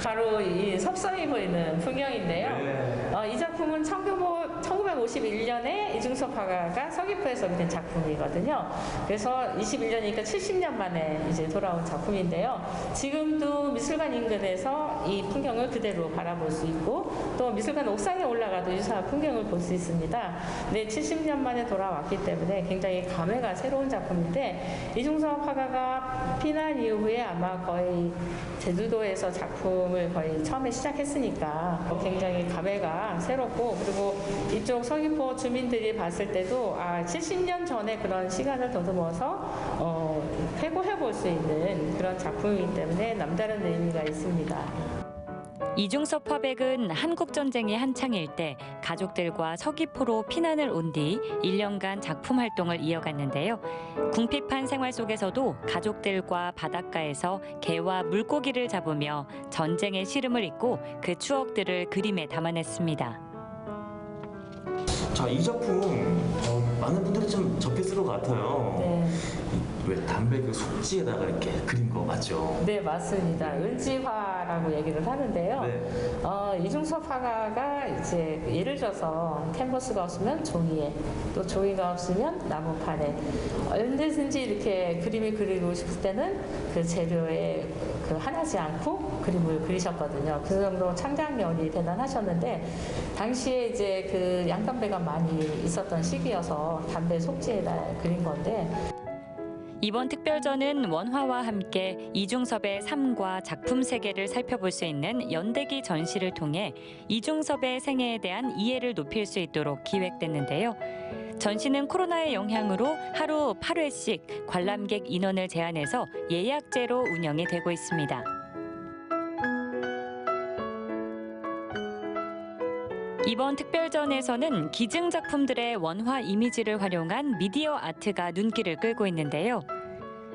바로 이 섭성이 보이는 풍경인데요. 이 작품은 1951년에 이중섭 화가가 서귀포에서 그린 작품이거든요. 그래서 21년이니까 70년 만에 이제 돌아온 작품인데요. 지금도 미술관 인근에서 이 풍경을 그대로 바라볼 수 있고 또 미술관 옥상에 올라가도 유사한 풍경을 볼 수 있습니다. 네, 70년 만에 돌아왔기 때문에 굉장히 감회가 새로운 작품인데 이중섭 화가가 피난 이후에 아마 거의 제주도에서 작품을 거의 처음에 시작했으니까 굉장히 감회가 새롭고 그리고 이쪽 서귀포 주민들이 봤을 때도 70년 전에 그런 시간을 더듬어서 회고해 볼 수 있는 그런 작품이기 때문에 남다른 의미가 있습니다. 이중섭 화백은 한국전쟁이 한창일 때 가족들과 서귀포로 피난을 온 뒤 1년간 작품 활동을 이어갔는데요. 궁핍한 생활 속에서도 가족들과 바닷가에서 개와 물고기를 잡으며 전쟁의 시름을 잊고 그 추억들을 그림에 담아냈습니다. 자, 이 작품 많은 분들이 좀 접했을 것 같아요. 네. 왜 담배 그 속지에다가 이렇게 그린 거 맞죠? 네, 맞습니다. 을지화라고 얘기를 하는데요. 네. 이중섭 화가가 이제 예를 들어서 캔버스가 없으면 종이에, 또 종이가 없으면 나무판에 언제든지 이렇게 그림을 그리고 싶을 때는 그 재료에 그 하나지 않고 그림을 그리셨거든요. 그 정도로 창작력이 대단하셨는데 당시에 이제 그 양담배가 많이 있었던 시기여서 담배 속지에다 그린 건데. 이번 특별전은 원화와 함께 이중섭의 삶과 작품 세계를 살펴볼 수 있는 연대기 전시를 통해 이중섭의 생애에 대한 이해를 높일 수 있도록 기획됐는데요. 전시는 코로나의 영향으로 하루 8회씩 관람객 인원을 제한해서 예약제로 운영이 되고 있습니다. 이번 특별전에서는 기증 작품들의 원화 이미지를 활용한 미디어 아트가 눈길을 끌고 있는데요.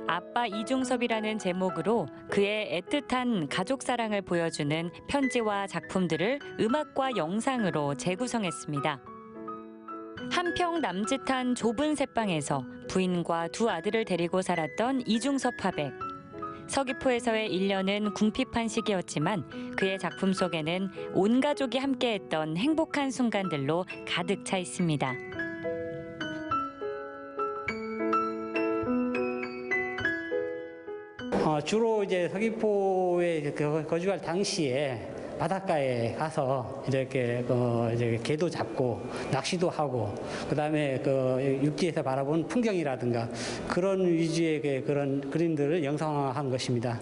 아빠 이중섭이라는 제목으로 그의 애틋한 가족 사랑을 보여주는 편지와 작품들을 음악과 영상으로 재구성했습니다. 한평 남짓한 좁은 새방에서 부인과 두 아들을 데리고 살았던 이중섭 화백. 서귀포에서의 1년은 궁핍한 시기였지만 그의 작품 속에는 온 가족이 함께했던 행복한 순간들로 가득 차 있습니다. 주로 이제 서귀포에 거주할 당시에 바닷가에 가서 이렇게 이제 개도 잡고 낚시도 하고 그다음에 육지에서 바라본 풍경이라든가 그런 위주의 그런 그림들을 영상화한 것입니다.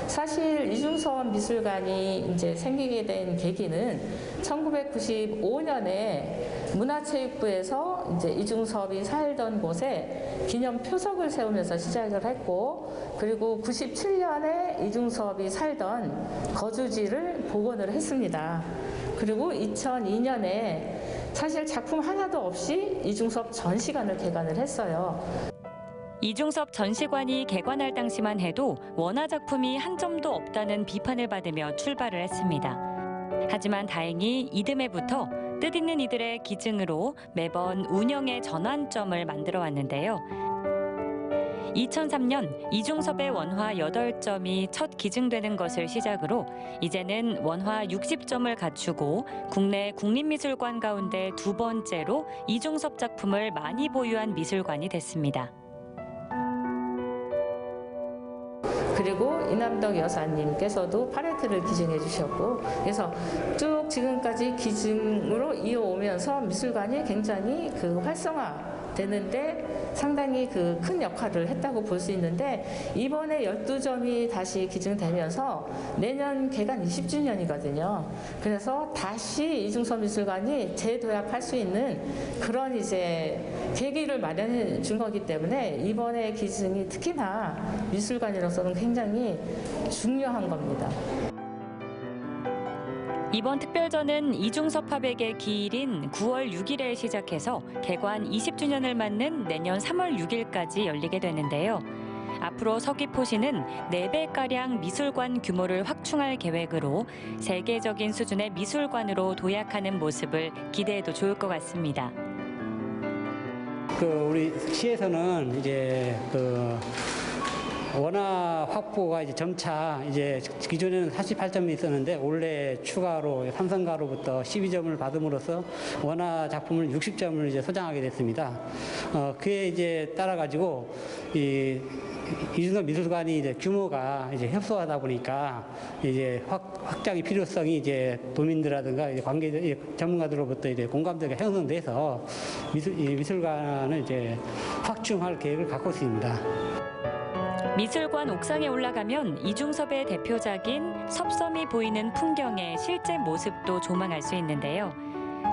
사실 이중섭 미술관이 이제 생기게 된 계기는 1995년에 문화체육부에서 이제 이중섭이 살던 곳에 기념 표석을 세우면서 시작을 했고, 그리고 97년에 이중섭이 살던 거주지를 복원을 했습니다. 그리고 2002년에 사실 작품 하나도 없이 이중섭 전시관을 개관을 했어요. 이중섭 전시관이 개관할 당시만 해도 원화 작품이 한 점도 없다는 비판을 받으며 출발을 했습니다. 하지만 다행히 이듬해부터 뜻있는 이들의 기증으로 매번 운영의 전환점을 만들어 왔는데요. 2003년 이중섭의 원화 8점이 첫 기증되는 것을 시작으로 이제는 원화 60점을 갖추고 국내 국립미술관 가운데 두 번째로 이중섭 작품을 많이 보유한 미술관이 됐습니다. 그리고 이남덕 여사님께서도 파레트를 기증해 주셨고, 그래서 쭉 지금까지 기증으로 이어오면서 미술관이 굉장히 활성화되는데 상당히 큰 역할을 했다고 볼 수 있는데, 이번에 12점이 다시 기증되면서 내년 개관 20주년이거든요. 그래서 다시 이중섭 미술관이 재도약할 수 있는 그런 이제 계기를 마련해 준 거기 때문에 이번에 기증이 특히나 미술관으로서는 굉장히 중요한 겁니다. 이번 특별전은 이중섭 화백의 기일인 9월 6일에 시작해서 개관 20주년을 맞는 내년 3월 6일까지 열리게 되는데요. 앞으로 서귀포시는 4배가량 미술관 규모를 확충할 계획으로 세계적인 수준의 미술관으로 도약하는 모습을 기대해도 좋을 것 같습니다. 우리 시에서는 이제 원화 확보가 이제 점차 이제 기존에는 48점이 있었는데 올해 추가로 삼성가로부터 12점을 받음으로써 원화 작품을 60점을 이제 소장하게 됐습니다. 그에 이제 따라 가지고 이중섭 미술관이 이제 규모가 이제 협소하다 보니까 이제 확장의 필요성이 이제 도민들이라든가 이제 관계 전문가들로부터 이제 공감대가 형성돼서 미술관을 이제 확충할 계획을 갖고 있습니다. 미술관 옥상에 올라가면 이중섭의 대표작인 섭섬이 보이는 풍경의 실제 모습도 조망할 수 있는데요.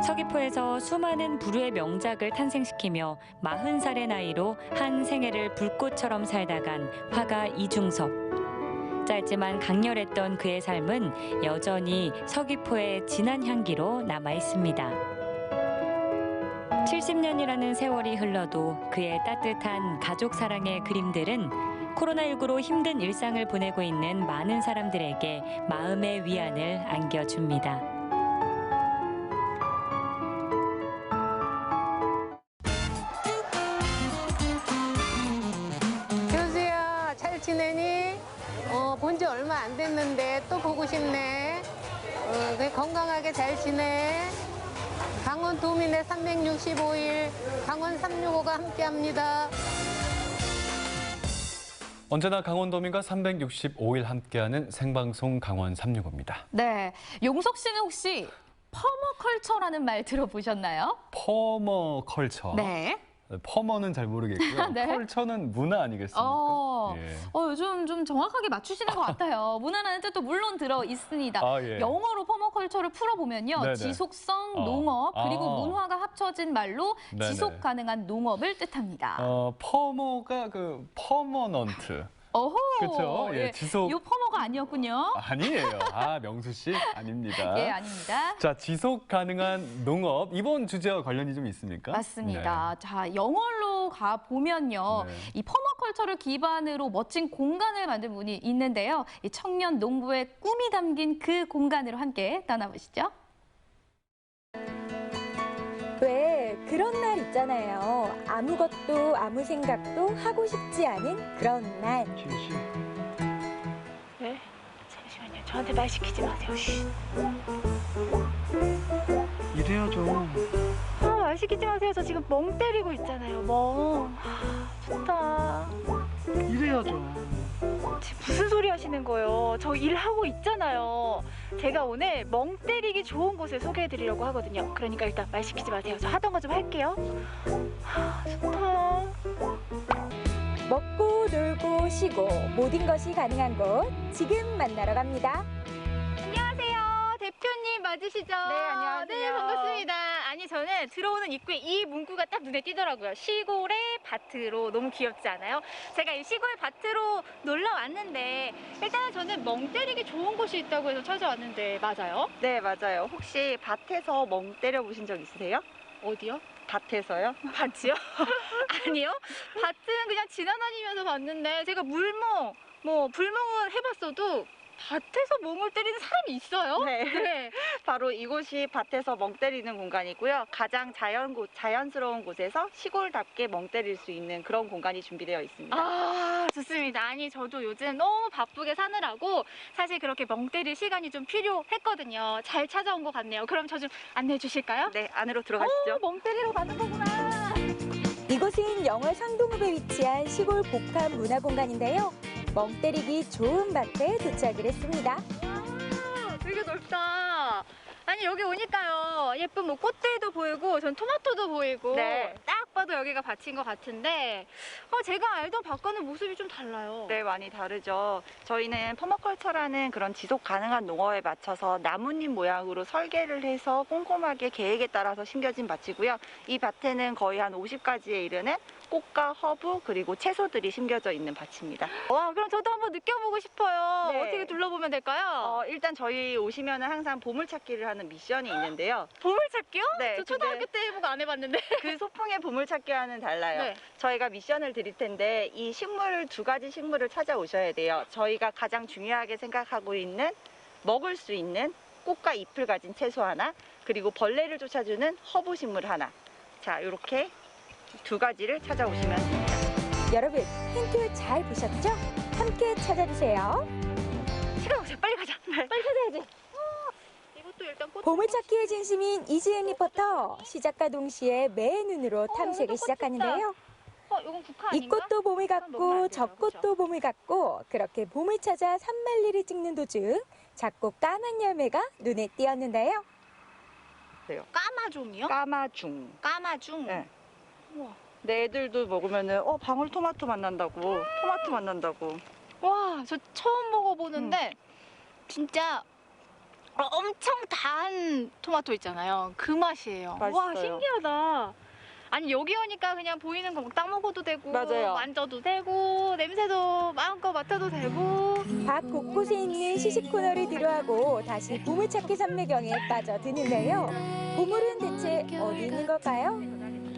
서귀포에서 수많은 부류의 명작을 탄생시키며 40살의 나이로 한 생애를 불꽃처럼 살다간 화가 이중섭. 짧지만 강렬했던 그의 삶은 여전히 서귀포의 진한 향기로 남아 있습니다. 70년이라는 세월이 흘러도 그의 따뜻한 가족 사랑의 그림들은 코로나19로 힘든 일상을 보내고 있는 많은 사람들에게 마음의 위안을 안겨줍니다. 교수야, 잘 지내니? 본 지 얼마 안 됐는데 또 보고 싶네. 그래, 건강하게 잘 지내. 강원 도민의 365일, 강원 365가 함께합니다. 언제나 강원도민과 365일 함께하는 생방송 강원 365입니다. 네, 용석 씨는 혹시 퍼머컬처라는 말 들어보셨나요? 퍼머컬처. 네. 퍼머는 잘 모르겠고요. 네. 컬처는 문화 아니겠습니까? 예. 요즘 좀 정확하게 맞추시는 것 같아요. 문화라는 뜻도 물론 들어 있습니다. 예. 영어로 퍼머컬처를 풀어보면요. 네네. 지속성 농업 그리고 문화가 합쳐진 말로 네네. 지속 가능한 농업을 뜻합니다. 퍼머가 퍼머넌트. 어호. 그렇죠. 예, 지속. 요 퍼머가 아니었군요. 아니에요. 명수 씨 아닙니다. 예, 아닙니다. 자, 지속 가능한 농업 이번 주제와 관련이 좀 있습니까? 맞습니다. 자, 영월로 가 보면요. 네. 이 퍼머컬처를 기반으로 멋진 공간을 만든 분이 있는데요. 이 청년 농부의 꿈이 담긴 그 공간으로 함께 떠나보시죠. 왜 그런 날 있잖아요. 아무것도 아무 생각도 하고 싶지 않은 그런 날. 네? 잠시만요. 저한테 말 시키지 마세요. 이래야죠. 말 시키지 마세요. 저 지금 멍 때리고 있잖아요. 멍. 좋다. 이래야 지금 무슨 소리 하시는 거예요? 저 일하고 있잖아요. 제가 오늘 멍 때리기 좋은 곳을 소개해 드리려고 하거든요. 그러니까 일단 말 시키지 마세요. 저 하던 거 좀 할게요. 좋다. 먹고 놀고 쉬고 모든 것이 가능한 곳 지금 만나러 갑니다. 안녕하세요. 대표님 맞으시죠? 네, 안녕하세요. 네, 반갑습니다. 아니, 저는 들어오는 입구에 이 문구가 딱 눈에 띄더라고요. 시골의 밭으로. 너무 귀엽지 않아요? 제가 이 시골 밭으로 놀러 왔는데 일단은 저는 멍 때리기 좋은 곳이 있다고 해서 찾아왔는데 맞아요? 네, 맞아요. 혹시 밭에서 멍 때려 보신 적 있으세요? 어디요? 밭에서요? 밭이요? 아니요. 밭은 그냥 지나다니면서 봤는데 제가 물멍, 불멍은 해봤어도 밭에서 멍을 때리는 사람이 있어요? 네. 바로 이곳이 밭에서 멍 때리는 공간이고요. 가장 자연스러운 곳에서 시골답게 멍 때릴 수 있는 그런 공간이 준비되어 있습니다. 아, 좋습니다. 아니, 저도 요즘 너무 바쁘게 사느라고 사실 그렇게 멍 때릴 시간이 좀 필요했거든요. 잘 찾아온 것 같네요. 그럼 저 좀 안내해 주실까요? 네, 안으로 들어가시죠. 멍 때리러 가는 거구나. 이곳은 영월 상동읍에 위치한 시골 복합 문화공간인데요. 멍 때리기 좋은 밭에 도착을 했습니다. 되게 넓다. 아니, 여기 오니까요. 예쁜 꽃들도 보이고 전 토마토도 보이고 네. 딱 봐도 여기가 밭인 것 같은데 제가 알던 밭과는 모습이 좀 달라요. 네, 많이 다르죠. 저희는 퍼마컬처라는 그런 지속 가능한 농업에 맞춰서 나뭇잎 모양으로 설계를 해서 꼼꼼하게 계획에 따라서 심겨진 밭이고요. 이 밭에는 거의 한 50가지에 이르는 꽃과 허브 그리고 채소들이 심겨져 있는 밭입니다. 와, 그럼 저도 한번 느껴보고 싶어요. 네. 어떻게 둘러보면 될까요? 일단 저희 오시면 항상 보물찾기를 하는 미션이 있는데요. 보물찾기요? 네. 저 초등학교 때 해보고 안 해봤는데. 그 소풍의 보물찾기와는 달라요. 네. 저희가 미션을 드릴 텐데 이 식물, 2가지 식물을 찾아오셔야 돼요. 저희가 가장 중요하게 생각하고 있는 먹을 수 있는 꽃과 잎을 가진 채소 하나, 그리고 벌레를 쫓아주는 허브 식물 하나. 자, 이렇게 2가지를 찾아오시면 됩니다. 여러분, 힌트 잘 보셨죠? 함께 찾아주세요. 시간 없어요. 빨리 가자. 빨리 찾아야지. 이것도 일단 꽃. 보물찾기의 진심인 이지은 리포터, 시작과 동시에 매 눈으로 탐색을 시작하는데요. 이건 국화 아닌가? 이 꽃도 봄을 같고 저 꽃도 봄을 같고 그렇게 봄을 찾아 산만리를 찍는 도중 작고 까만 열매가 눈에 띄었는데요. 까마종이요? 까마중. 까마중? 네. 우와. 내 애들도 먹으면은 방울토마토 맛 난다고, 토마토 맛 난다고. 와, 저 처음 먹어보는데 진짜 엄청 단 토마토 있잖아요. 그 맛이에요. 맛있어요. 와, 신기하다. 아니, 여기 오니까 그냥 보이는 거 따먹어도 되고 맞아요. 만져도 되고 냄새도 마음껏 맡아도 되고. 밭 곳곳에 있는 시식 코너를 뒤로하고 다시 보물찾기 산매경에 빠져드는데요. 보물은 대체 어디 있는 걸까요?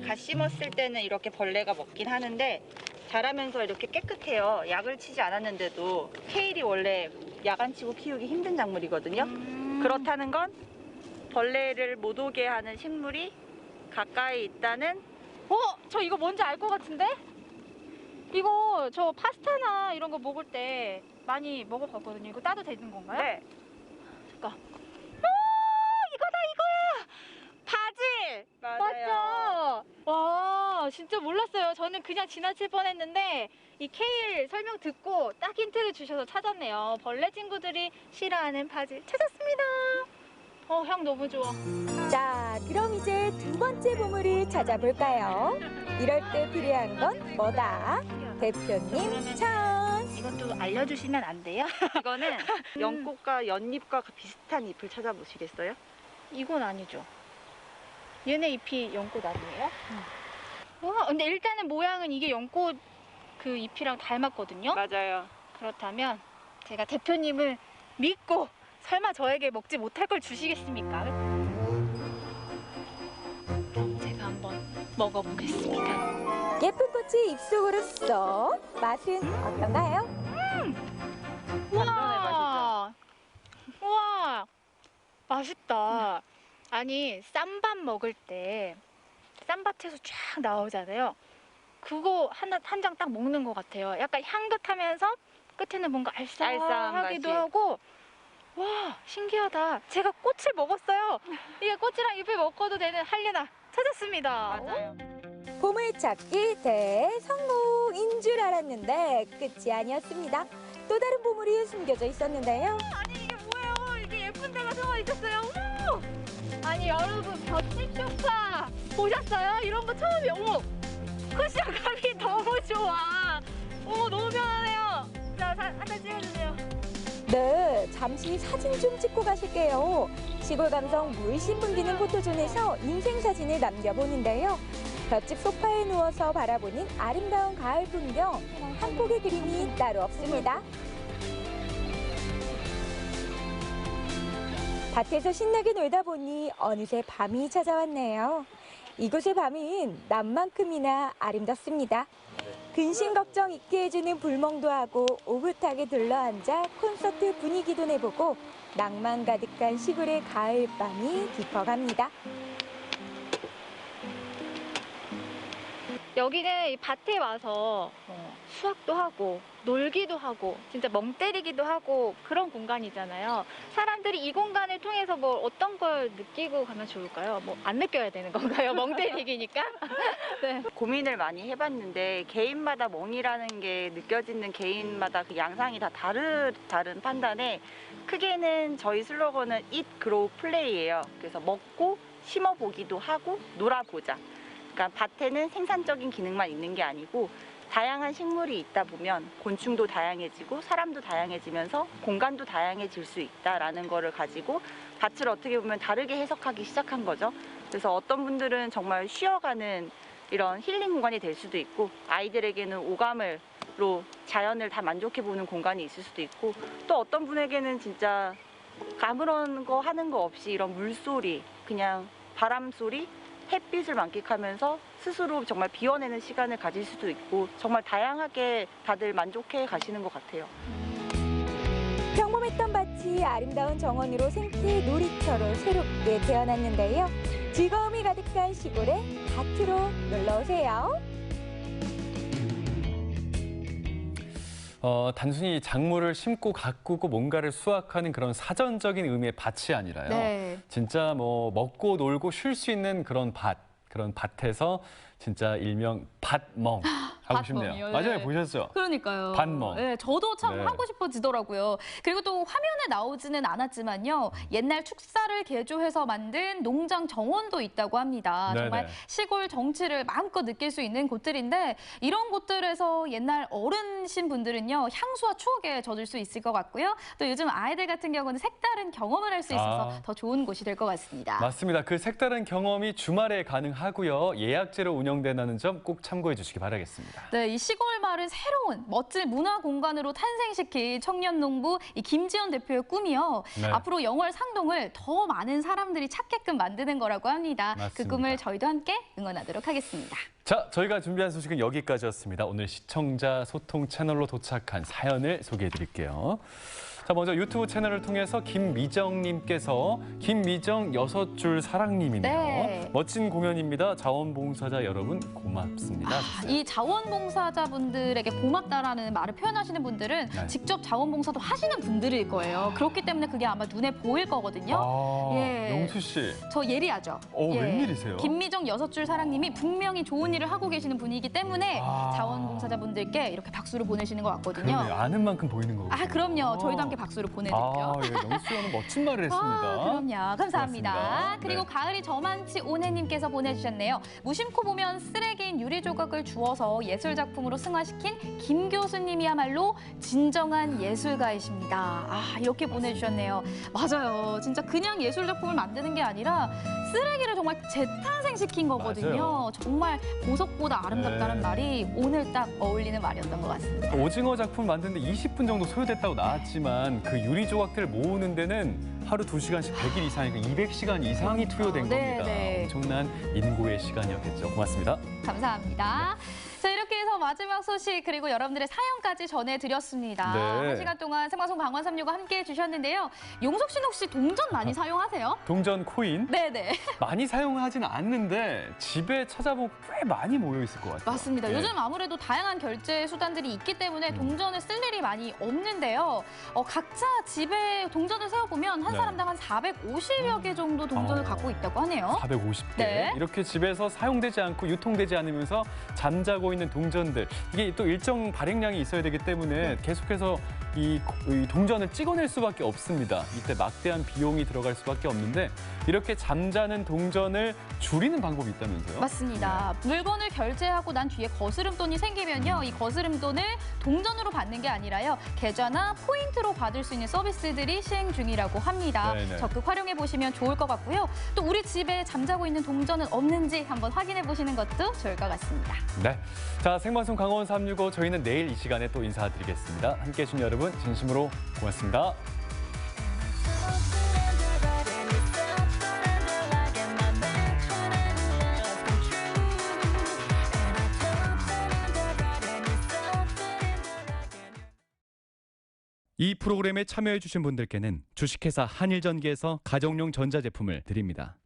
갓 심었을 때는 이렇게 벌레가 먹긴 하는데 자라면서 이렇게 깨끗해요. 약을 치지 않았는데도 케일이 원래 야간치고 키우기 힘든 작물이거든요. 그렇다는 건 벌레를 못 오게 하는 식물이 가까이 있다는. 저 이거 뭔지 알 것 같은데? 이거 저 파스타나 이런 거 먹을 때 많이 먹어봤거든요. 이거 따도 되는 건가요? 네. 잠깐. 이거다, 이거야! 바질! 맞아요. 맞죠? 와, 진짜 몰랐어요. 저는 그냥 지나칠 뻔했는데 이 케일 설명 듣고 딱 힌트를 주셔서 찾았네요. 벌레 친구들이 싫어하는 바질 찾았습니다. 향 너무 좋아. 자, 그럼 이제 2번째 보물을 찾아볼까요? 이럴 때 필요한 건 뭐다? 대표님 찬! 이것도 알려주시면 안 돼요? 이거는 연꽃과 연잎과 비슷한 잎을 찾아보시겠어요? 이건 아니죠. 얘네 잎이 연꽃 아니에요? 와, 근데 일단은 모양은 이게 연꽃 그 잎이랑 닮았거든요. 맞아요. 그렇다면 제가 대표님을 믿고 설마 저에게 먹지 못할 걸 주시겠습니까? 제가 한번 먹어보겠습니다. 예쁜 꽃이 입속으로 쏙! 맛은 어떤가요? 우와! 우와! 맛있다. 아니, 쌈밥 먹을 때 쌈밥 채소 쫙 나오잖아요. 그거 한 장 딱 먹는 것 같아요. 약간 향긋하면서 끝에는 뭔가 알싸하기도 하고. 와, 신기하다. 제가 꽃을 먹었어요. 이게 꽃이랑 잎을 먹어도 되는 한류나 찾았습니다. 맞아요. 보물찾기 대성공인 줄 알았는데 끝이 아니었습니다. 또 다른 보물이 숨겨져 있었는데요. 아니 이게 뭐예요? 이게 예쁜 데가 숨어 있었어요. 어머! 아니 여러분 벽지 쇼파 보셨어요? 이런 거 처음이에요. 어머! 쿠션감이 너무 좋아. 어머 너무 편하네요. 자, 한 장 찍어주세요. 네, 잠시 사진 좀 찍고 가실게요. 시골 감성 물씬 풍기는 포토존에서 인생 사진을 남겨보는데요. 볏짚 소파에 누워서 바라보는 아름다운 가을 풍경, 한 폭의 그림이 따로 없습니다. 밭에서 신나게 놀다 보니 어느새 밤이 찾아왔네요. 이곳의 밤은 낮만큼이나 아름답습니다. 근심 걱정 잊게 해주는 불멍도 하고 오붓하게 둘러앉아 콘서트 분위기도 내보고 낭만 가득한 시골의 가을밤이 깊어갑니다. 여기는 이 밭에 와서 수확도 하고 놀기도 하고 진짜 멍 때리기도 하고 그런 공간이잖아요. 사람들이 이 공간을 통해서 뭐 어떤 걸 느끼고 가면 좋을까요? 뭐 안 느껴야 되는 건가요? 멍 때리기니까? 네. 고민을 많이 해봤는데 개인마다 멍이라는 게 느껴지는 개인마다 그 양상이 다 다른 판단에 크게는 저희 슬로건은 Eat, Grow, Play예요. 그래서 먹고 심어보기도 하고 놀아보자. 그러니까 밭에는 생산적인 기능만 있는 게 아니고 다양한 식물이 있다 보면 곤충도 다양해지고 사람도 다양해지면서 공간도 다양해질 수 있다라는 거를 가지고 밭을 어떻게 보면 다르게 해석하기 시작한 거죠. 그래서 어떤 분들은 정말 쉬어가는 이런 힐링 공간이 될 수도 있고 아이들에게는 오감으로 자연을 다 만족해보는 공간이 있을 수도 있고 또 어떤 분에게는 진짜 아무런 거 하는 거 없이 이런 물소리, 그냥 바람소리, 햇빛을 만끽하면서 스스로 정말 비워내는 시간을 가질 수도 있고 정말 다양하게 다들 만족해 가시는 것 같아요. 평범했던 밭이 아름다운 정원으로 생태 놀이터로 새롭게 태어났는데요. 즐거움이 가득한 시골에 밭으로 놀러오세요. 단순히 작물을 심고 가꾸고 뭔가를 수확하는 그런 사전적인 의미의 밭이 아니라요. 네. 진짜 뭐 먹고 놀고 쉴 수 있는 그런 밭에서 진짜 일명 밭멍 하고 싶네요. 밭멍이요? 네. 맞아요, 보셨죠? 그러니까요. 밭멍. 네, 저도 참 네. 하고 싶어지더라고요. 그리고 또 화면에 나오지는 않았지만요. 옛날 축사를 개조해서 만든 농장 정원도 있다고 합니다. 네네. 정말 시골 정취를 마음껏 느낄 수 있는 곳들인데 이런 곳들에서 옛날 어르신 분들은요. 향수와 추억에 젖을 수 있을 것 같고요. 또 요즘 아이들 같은 경우는 색다른 경험을 할 수 있어서 더 좋은 곳이 될 것 같습니다. 맞습니다. 그 색다른 경험이 주말에 가능하고요. 예약제로 운영된다는 점 꼭 참고해 주시기 바라겠습니다. 네, 이 시골 마을은 새로운 멋진 문화 공간으로 탄생시킨 청년농부 이 김지연 대표의 꿈이요. 네. 앞으로 영월 상동을 더 많은 사람들이 찾게끔 만드는 거라고 합니다. 그 맞습니다. 꿈을 저희도 함께 응원하도록 하겠습니다. 자, 저희가 준비한 소식은 여기까지였습니다. 오늘 시청자 소통 채널로 도착한 사연을 소개해 드릴게요. 자, 먼저 유튜브 채널을 통해서 김미정님께서 김미정 6줄 사랑님이네요. 네. 멋진 공연입니다. 자원봉사자 여러분 고맙습니다. 이 자원봉사자분들에게 고맙다라는 말을 표현하시는 분들은 네. 직접 자원봉사도 하시는 분들일 거예요. 그렇기 때문에 그게 아마 눈에 보일 거거든요. 영수 씨. 저 예리하죠? 웬일이세요? 김미정 6줄 사랑님이 분명히 좋은 일을 하고 계시는 분이기 때문에 자원봉사자분들께 이렇게 박수를 보내시는 것 같거든요. 그러네요. 아는 만큼 보이는 거군요. 그럼요. 저희도 함께 박수를 보내드릴게요. 영수 씨는 멋진 말을 했습니다. 그럼요. 감사합니다. 고맙습니다. 그리고 네. 가을이 저만치 오네님께서 보내주셨네요. 무심코 보면 쓰레기인 유리 조각을 주워서 예술 작품으로 승화시킨 김 교수님이야말로 진정한 예술가이십니다. 이렇게 보내주셨네요. 맞아요. 진짜 그냥 예술 작품을 만드는 게 아니라 쓰레기를 정말 재탄생시킨 거거든요. 맞아요. 정말 보석보다 아름답다는 네. 말이 오늘 딱 어울리는 말이었던 것 같습니다. 오징어 작품 만드는데 20분 정도 소요됐다고 나왔지만 그 유리 조각들을 모으는 데는 하루 2시간씩 100일 이상이고 200시간 이상이 투여된 네, 겁니다. 네. 엄청난 인고의 시간이었겠죠. 고맙습니다. 감사합니다. 자, 이렇게 해서 마지막 소식 그리고 여러분들의 사연까지 전해드렸습니다. 네. 1시간 동안 생방송 강원 365 함께해 주셨는데요. 용석 씨는 혹시 동전 많이 사용하세요? 동전 코인? 네네. 많이 사용하지는 않는데 집에 찾아보면 꽤 많이 모여 있을 것 같아요. 맞습니다. 네. 요즘 아무래도 다양한 결제 수단들이 있기 때문에 동전을 쓸 일이 많이 없는데요. 각자 집에 동전을 세어보면 한 네. 사람당 한 450여 개 정도 동전을 갖고 있다고 하네요. 450개. 네. 이렇게 집에서 사용되지 않고 유통되지 않으면서 잠자고 있는 동전들. 이게 또 일정 발행량이 있어야 되기 때문에 계속해서 이 동전을 찍어낼 수밖에 없습니다. 이때 막대한 비용이 들어갈 수밖에 없는데 이렇게 잠자는 동전을 줄이는 방법이 있다면서요? 맞습니다. 물건을 결제하고 난 뒤에 거스름돈이 생기면요. 이 거스름돈을 동전으로 받는 게 아니라요. 계좌나 포인트로 받을 수 있는 서비스들이 시행 중이라고 합니다. 네네. 적극 활용해 보시면 좋을 것 같고요. 또 우리 집에 잠자고 있는 동전은 없는지 한번 확인해 보시는 것도 좋을 것 같습니다. 네. 자, 생방송 강원 365 저희는 내일 이 시간에 또 인사드리겠습니다. 함께해 주신 여러분 진심으로 고맙습니다. 이 프로그램에 참여해 주신 분들께는 주식회사 한일전기에서 가정용 전자제품을 드립니다.